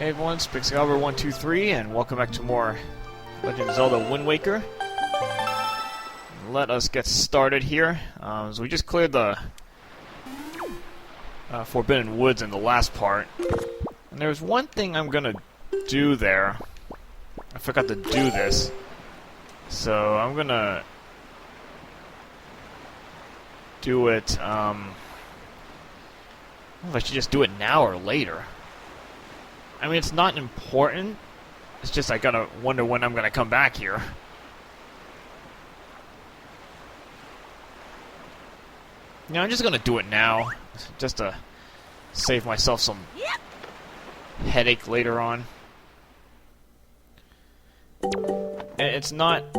Hey everyone, it's Big Octo 123, and welcome back to more Legend of Zelda Wind Waker. Let us get started here. So we just cleared the Forbidden Woods in the last part. And there's one thing I'm gonna do there. I forgot to do this. So I'm gonna do it, I don't know if I should just do it now or later. I mean, it's not important. It's just I gotta wonder when I'm gonna come back here. I'm just gonna do it now, just to save myself some headache later on. And it's not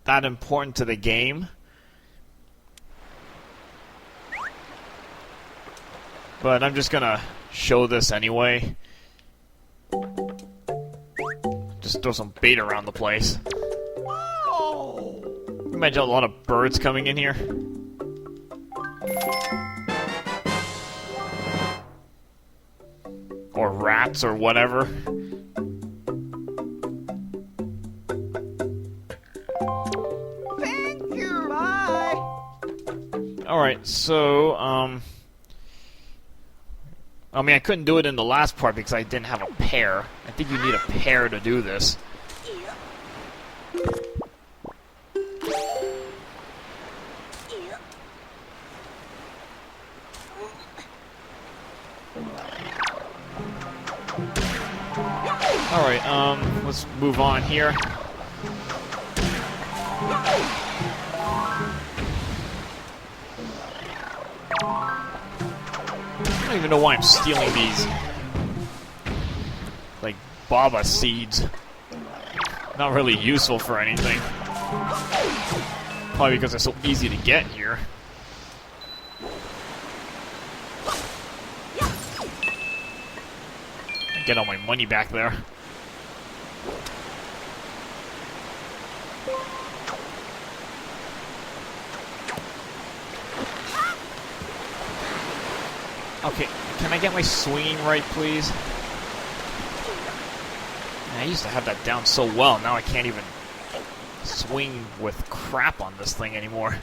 that important to the game. But I'm just gonna show this anyway. Just throw some bait around the place. Imagine a lot of birds coming in here. Or rats or whatever. Thank you, bye. Alright, so, I mean, I couldn't do it in the last part because I didn't have a pair. I think you need a pair to do this. Alright, let's move on here. I don't even know why I'm stealing these, like, baba seeds. Not really useful for anything. Probably because they're so easy to get here. Get all my money back there. Okay, can I get my swinging right, please? Man, I used to have that down so well, now I can't even swing with crap on this thing anymore.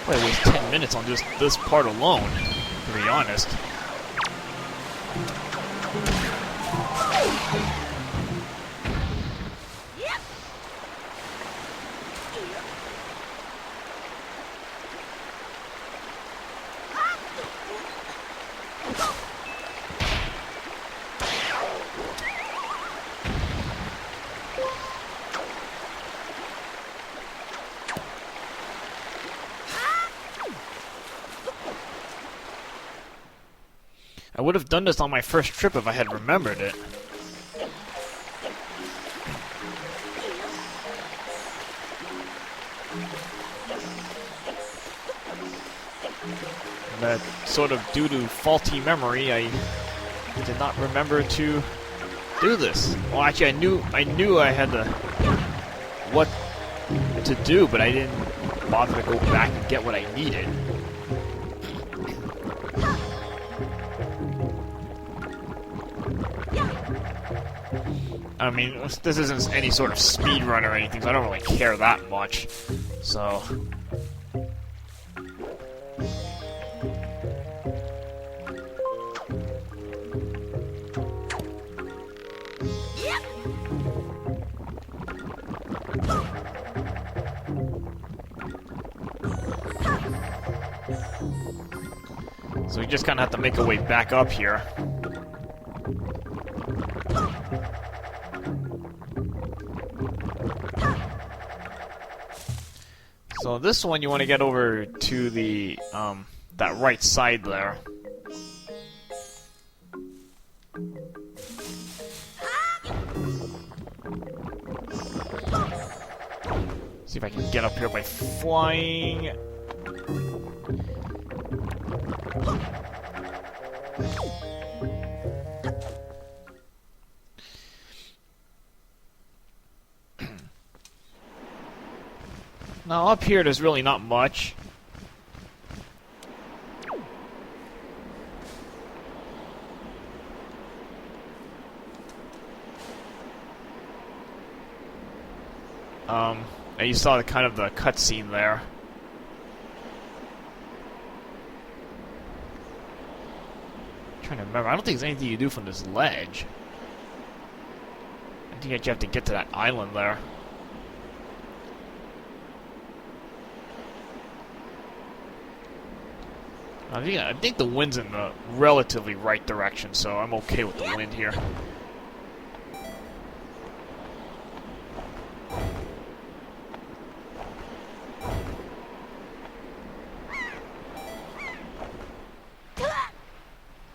I waste 10 minutes on just this part alone, to be honest. I would have done this on my first trip if I had remembered it. But sort of due to faulty memory, I did not remember to do this. Well, actually, I knew I had what to do, but I didn't bother to go back and get what I needed. I mean, this isn't any sort of speed run or anything, so I don't really care that much. So... So we just kind of have to make our way back up here. So this one you want to get over to the, that right side there. See if I can get up here by flying. Now up here there's really not much. And you saw the kind of the cutscene there. I'm trying to remember. I don't think there's anything you do from this ledge. I think you have to get to that island there. I think the wind's in the relatively right direction, so I'm okay with the wind here.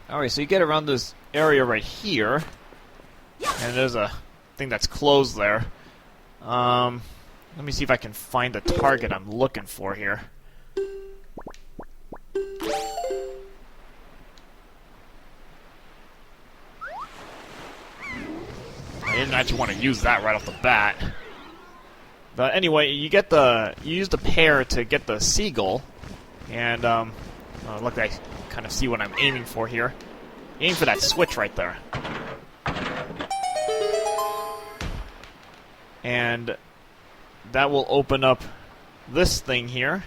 Alright, so you get around this area right here, and there's a thing that's closed there. Let me see if I can find the target I'm looking for here. I didn't actually want to use that right off the bat. But anyway, you use the pear to get the seagull, and look, I kind of see what I'm aiming for here. Aim for that switch right there. And that will open up this thing here.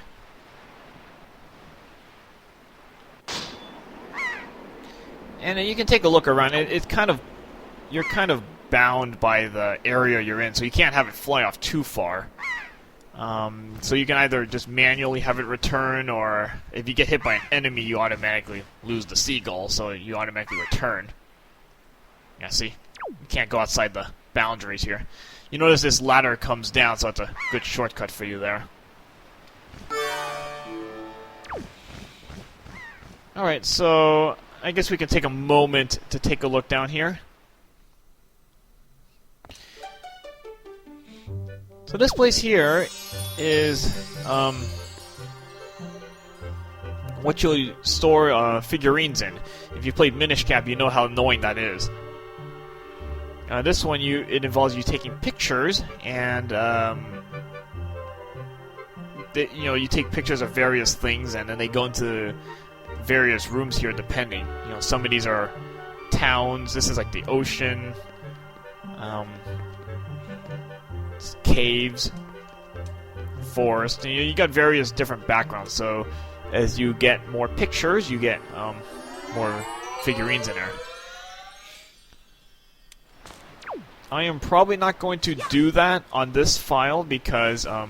And you can take a look around. You're kind of bound by the area you're in, so you can't have it fly off too far. So you can either just manually have it return, or if you get hit by an enemy, you automatically lose the seagull, so you automatically return. Yeah, see? You can't go outside the boundaries here. You notice this ladder comes down, so it's a good shortcut for you there. Alright, so I guess we can take a moment to take a look down here. So this place here is what you'll store figurines in. If you played Minish Cap, you know how annoying that is. This one, it involves you taking pictures, and you take pictures of various things, and then they go into various rooms here, depending. Some of these are towns. This is like the ocean. Caves, forest. You got various different backgrounds, so as you get more pictures, you get more figurines in there. I am probably not going to do that on this file because I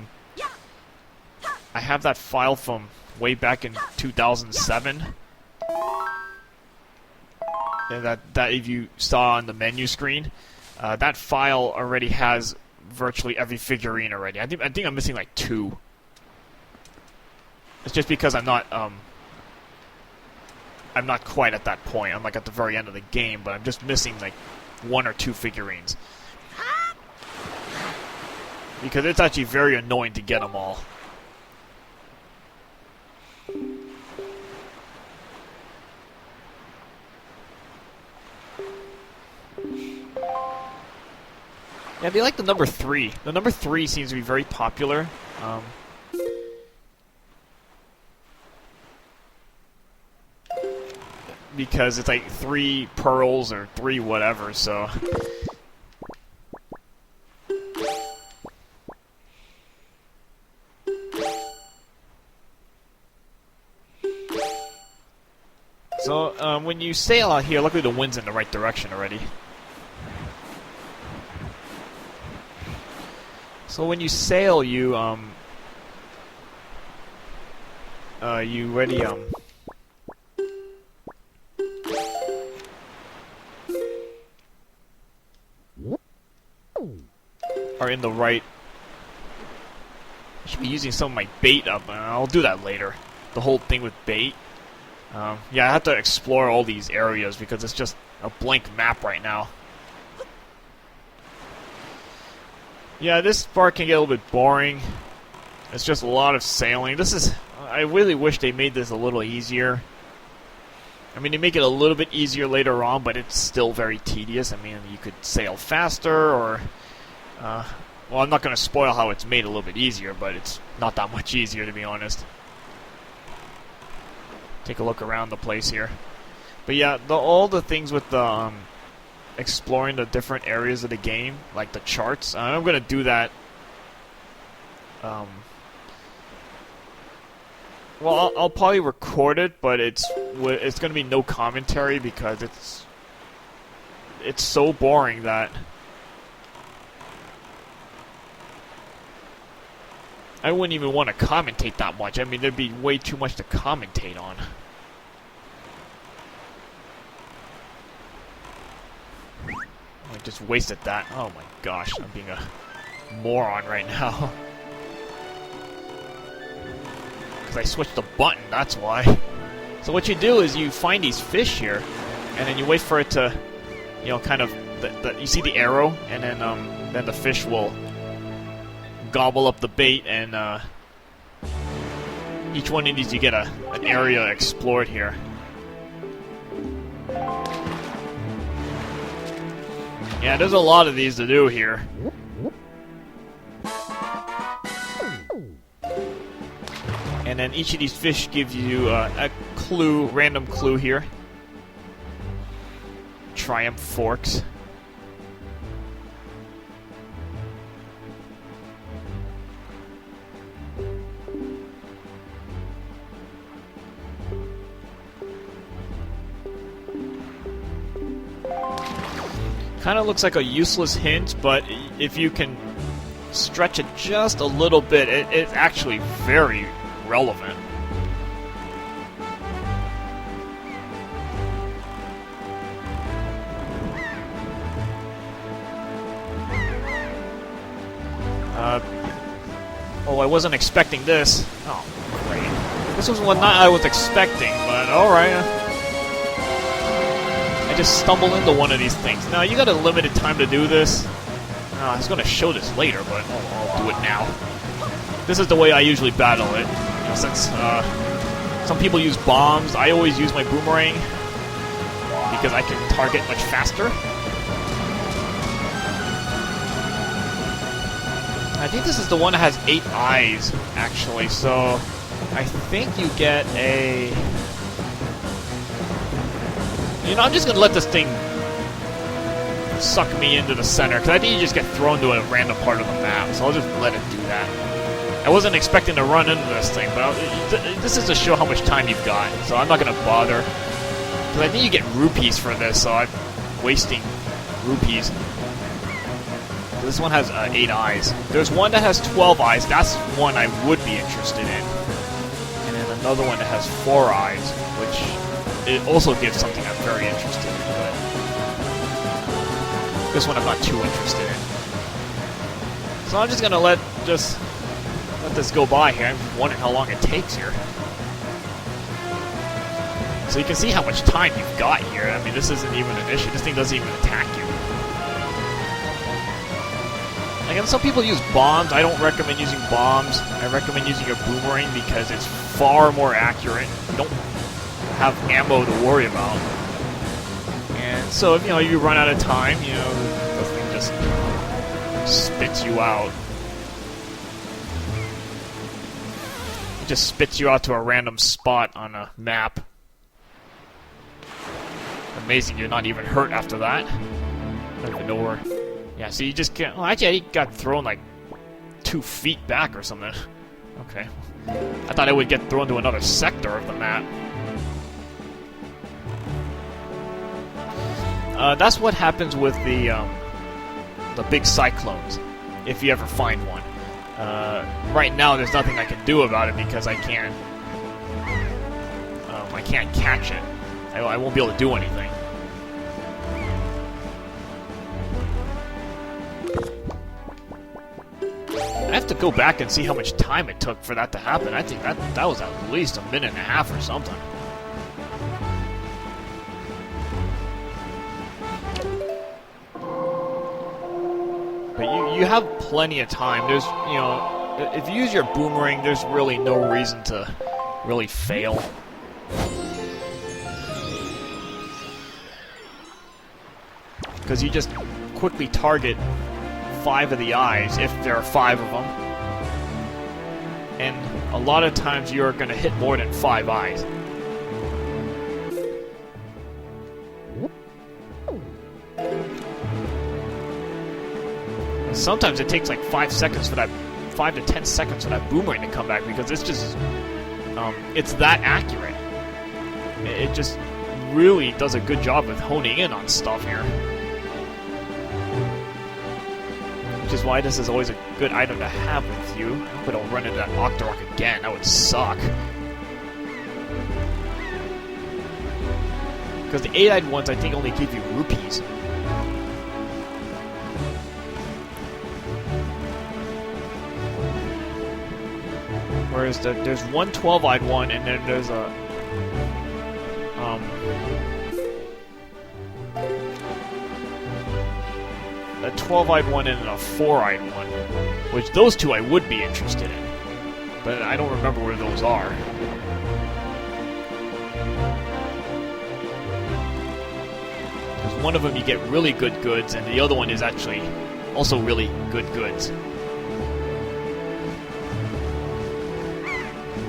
have that file from way back in 2007. And that if you saw on the menu screen, that file already has virtually every figurine already. I think I'm missing like 2. It's just because I'm not quite at that point. I'm like at the very end of the game, but I'm just missing like 1 or 2 figurines. Because it's actually very annoying to get them all. Yeah, they like the number 3. The number 3 seems to be very popular. Because it's like 3 pearls or 3 whatever, so... So, when you sail out here, luckily the wind's in the right direction already. So when you sail, you already, are in the right... I should be using some of my bait up, and I'll do that later. The whole thing with bait. Yeah, I have to explore all these areas because it's just a blank map right now. Yeah, this part can get a little bit boring. It's just a lot of sailing. I really wish they made this a little easier. I mean, they make it a little bit easier later on, but it's still very tedious. I mean, you could sail faster, or... well, I'm not going to spoil how it's made a little bit easier, but it's not that much easier, to be honest. Take a look around the place here. But yeah, all the things with the exploring the different areas of the game, like the charts. I'm gonna do that. Well, I'll probably record it, but it's gonna be no commentary because it's so boring that I wouldn't even want to commentate that much. I mean, there'd be way too much to commentate on. I just wasted that. Oh my gosh, I'm being a moron right now. Because I switched the button, that's why. So what you do is you find these fish here, and then you wait for it to, you know, kind of, you see the arrow, and then the fish will gobble up the bait, and each one of these you get an area explored here. Yeah, there's a lot of these to do here. And then each of these fish gives you a clue, random clue here. Triumph forks. Kind of looks like a useless hint, but if you can stretch it just a little bit, it's actually very relevant. Oh, I wasn't expecting this. Oh, great. This was one I was expecting, but alright. I just stumbled into one of these things. Now, you got a limited time to do this. I was going to show this later, but I'll do it now. This is the way I usually battle it. You know, since some people use bombs, I always use my boomerang because I can target much faster. I think this is the one that has 8 eyes, actually, so I think you get a... You know, I'm just gonna let this thing suck me into the center, because I think you just get thrown to a random part of the map, so I'll just let it do that. I wasn't expecting to run into this thing, but this is to show how much time you've got, so I'm not gonna bother. Because I think you get rupees for this, so I'm wasting rupees. This one has 8 eyes. There's one that has 12 eyes. That's one I would be interested in. And then another one that has 4 eyes, which it also gives something I'm very interested in. But this one I'm not too interested in. So I'm just gonna let this go by here. I'm wondering how long it takes here. So you can see how much time you've got here. I mean, this isn't even an issue. This thing doesn't even attack you. Again, some people use bombs. I don't recommend using bombs. I recommend using a boomerang because it's far more accurate. You don't have ammo to worry about. And so, if you run out of time, the thing just spits you out. It just spits you out to a random spot on a map. Amazing, you're not even hurt after that. I don't even know where... Yeah, so you just can't... Well, actually, he got thrown like 2 feet back or something. Okay. I thought I would get thrown to another sector of the map. That's what happens with the big cyclones, if you ever find one. Right now, there's nothing I can do about it because I can't catch it. I won't be able to do anything. I have to go back and see how much time it took for that to happen. I think that was at least a minute and a half or something. But you have plenty of time. There's, if you use your boomerang, there's really no reason to really fail. Because you just quickly target 5 of the eyes, if there are 5 of them. and a lot of times you're going to hit more than 5 eyes. And sometimes it takes like 5 seconds for that, 5 to 10 seconds for that boomerang to come back, because it's just, it's that accurate. It just really does a good job of honing in on stuff here. Which is why this is always a good item to have with you. I hope I don't run into that Octorok again. That would suck. Because the 8-eyed ones, I think, only give you rupees. Whereas there's one 12-eyed one, and then there's a... a 12-eyed one and a 4-eyed one. Which those two I would be interested in. But I don't remember where those are. Because one of them you get really good goods, and the other one is actually also really good goods.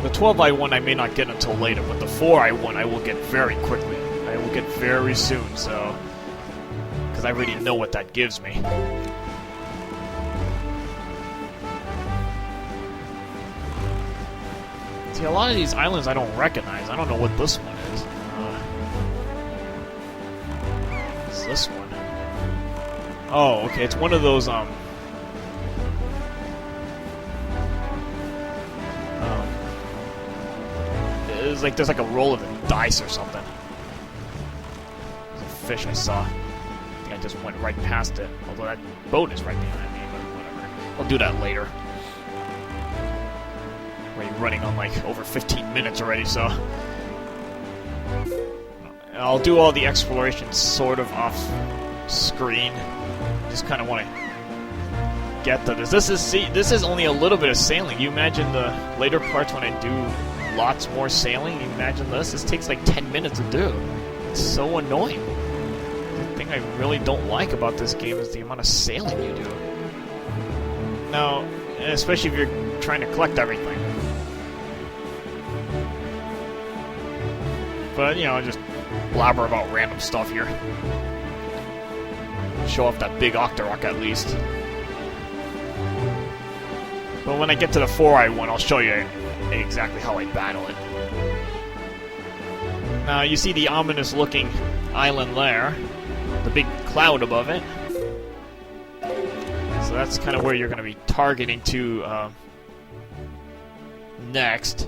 The 12-eyed one I may not get until later, but the 4-eyed one I will get very quickly. I will get very soon, so... because I already know what that gives me. See, a lot of these islands I don't recognize. I don't know what this one is. What's this one? Oh, okay, it's one of those, it's like there's like a roll of the dice or something. There's a fish I saw. I just went right past it, although that boat is right behind me, but whatever. I'll do that later. We're running on like over 15 minutes already, so... I'll do all the exploration sort of off screen. Just kind of want to get to this. This is only a little bit of sailing. You imagine the later parts when I do lots more sailing? You imagine this? This takes like 10 minutes to do. It's so annoying. The thing I really don't like about this game is the amount of sailing you do. Now, especially if you're trying to collect everything. But, you know, just blabber about random stuff here. Show off that big Octorok at least. But when I get to the 4-eyed one, I'll show you exactly how I battle it. Now, you see the ominous looking island there. The big cloud above it. So that's kind of where you're going to be targeting to next.